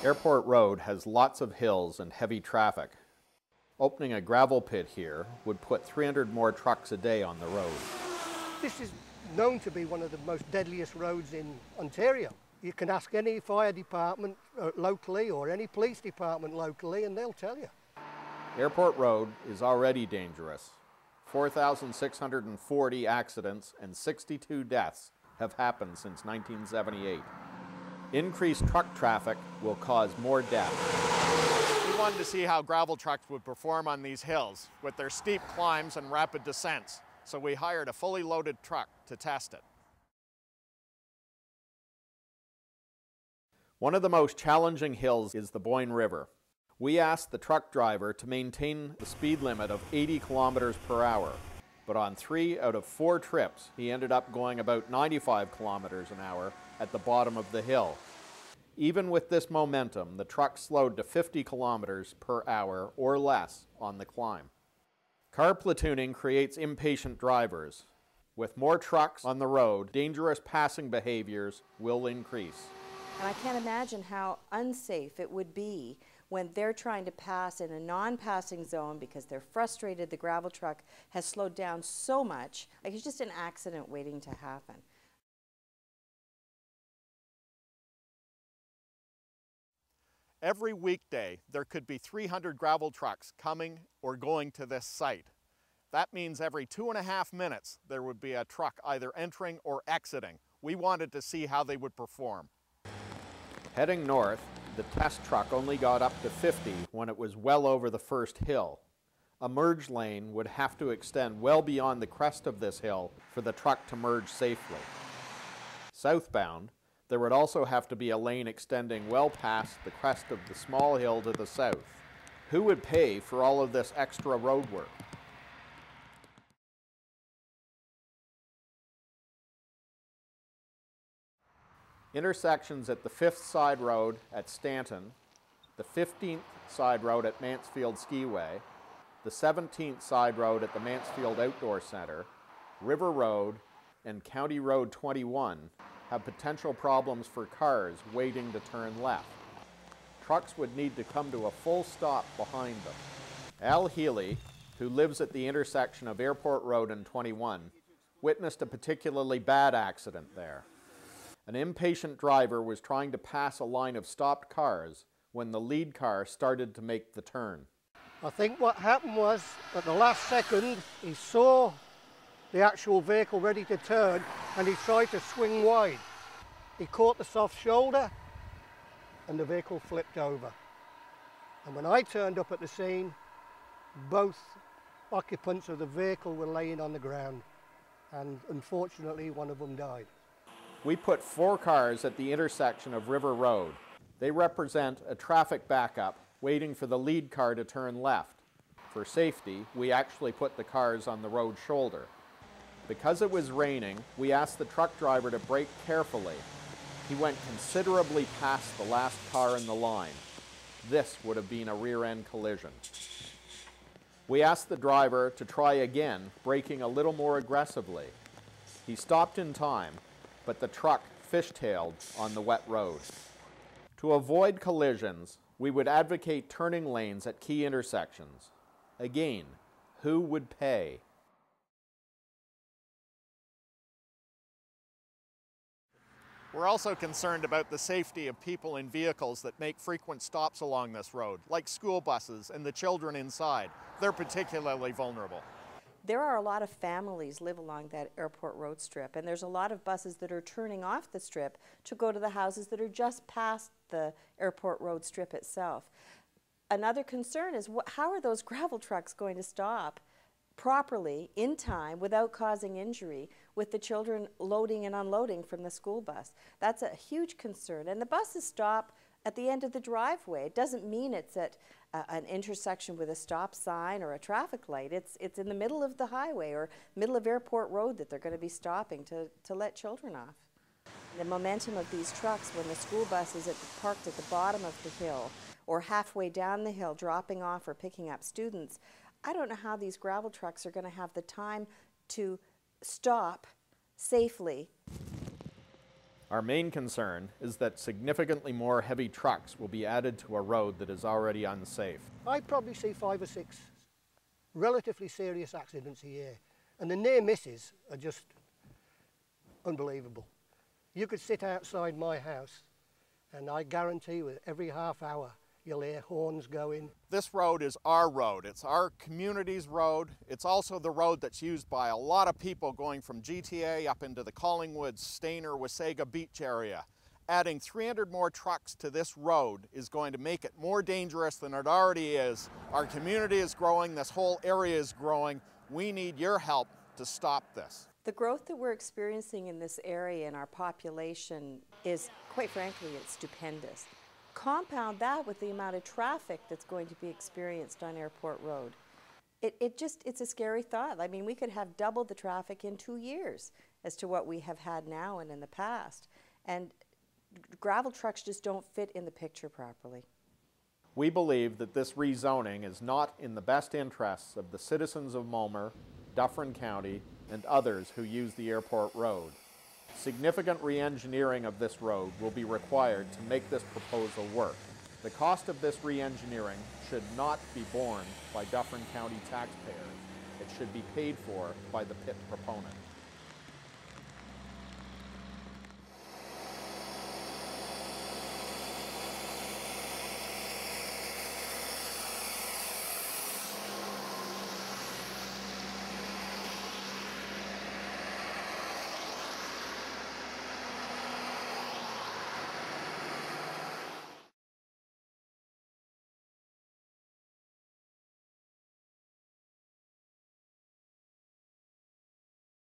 Airport Road has lots of hills and heavy traffic. Opening a gravel pit here would put 300 more trucks a day on the road. This is known to be one of the most deadliest roads in Ontario. You can ask any fire department locally or any police department locally and they'll tell you. Airport Road is already dangerous. 4,640 accidents and 62 deaths have happened since 1978. Increased truck traffic will cause more deaths. We wanted to see how gravel trucks would perform on these hills with their steep climbs and rapid descents, so we hired a fully loaded truck to test it. One of the most challenging hills is the Boyne River. We asked the truck driver to maintain the speed limit of 80 kilometers per hour, but on 3 out of 4 trips, he ended up going about 95 kilometers an hour at the bottom of the hill. Even with this momentum, the truck slowed to 50 kilometers per hour or less on the climb. Car platooning creates impatient drivers. With more trucks on the road, dangerous passing behaviors will increase. And I can't imagine how unsafe it would be when they're trying to pass in a non-passing zone because they're frustrated the gravel truck has slowed down so much. Like it's just an accident waiting to happen. Every weekday, there could be 300 gravel trucks coming or going to this site. That means every 2.5 minutes, there would be a truck either entering or exiting. We wanted to see how they would perform. Heading north, the test truck only got up to 50 when it was well over the first hill. A merge lane would have to extend well beyond the crest of this hill for the truck to merge safely. Southbound, there would also have to be a lane extending well past the crest of the small hill to the south. Who would pay for all of this extra road work? Intersections at the 5th Side Road at Stanton, the 15th Side Road at Mansfield Skiway, the 17th Side Road at the Mansfield Outdoor Centre, River Road, and County Road 21 have potential problems for cars waiting to turn left. Trucks would need to come to a full stop behind them. Al Healy, who lives at the intersection of Airport Road and 21, witnessed a particularly bad accident there. An impatient driver was trying to pass a line of stopped cars when the lead car started to make the turn. I think what happened was, at the last second, he saw the actual vehicle ready to turn and he tried to swing wide. He caught the soft shoulder and the vehicle flipped over. And when I turned up at the scene, both occupants of the vehicle were laying on the ground and unfortunately one of them died. We put 4 cars at the intersection of River Road. They represent a traffic backup waiting for the lead car to turn left. For safety, we actually put the cars on the road shoulder. Because it was raining, we asked the truck driver to brake carefully. He went considerably past the last car in the line. This would have been a rear-end collision. We asked the driver to try again, braking a little more aggressively. He stopped in time, but the truck fishtailed on the wet road. To avoid collisions, we would advocate turning lanes at key intersections. Again, who would pay? We're also concerned about the safety of people in vehicles that make frequent stops along this road, like school buses and the children inside. They're particularly vulnerable. There are a lot of families live along that Airport Road strip, and there's a lot of buses that are turning off the strip to go to the houses that are just past the Airport Road strip itself. Another concern is how are those gravel trucks going to stop properly in time without causing injury with the children loading and unloading from the school bus? That's a huge concern. And the buses stop at the end of the driveway. It doesn't mean it's at an intersection with a stop sign or a traffic light. It's in the middle of the highway or middle of Airport Road that they're going to be stopping to let children off. The momentum of these trucks when the school bus is parked at the bottom of the hill or halfway down the hill dropping off or picking up students, I don't know how these gravel trucks are going to have the time to stop safely. Our main concern is that significantly more heavy trucks will be added to a road that is already unsafe. I probably see 5 or 6 relatively serious accidents a year, and the near misses are just unbelievable. You could sit outside my house and I guarantee with every half hour you'll hear horns going. This road is our road. It's our community's road. It's also the road that's used by a lot of people going from GTA up into the Collingwood, Stayner, Wasaga Beach area. Adding 300 more trucks to this road is going to make it more dangerous than it already is. Our community is growing, this whole area is growing. We need your help to stop this. The growth that we're experiencing in this area in our population is, quite frankly, it's stupendous. Compound that with the amount of traffic that's going to be experienced on Airport Road. It's a scary thought. I mean, we could have doubled the traffic in 2 years as to what we have had now and in the past. And gravel trucks just don't fit in the picture properly. We believe that this rezoning is not in the best interests of the citizens of Mulmer, Dufferin County, and others who use the airport road. Significant re-engineering of this road will be required to make this proposal work. The cost of this re-engineering should not be borne by Dufferin County taxpayers. It should be paid for by the pit proponent.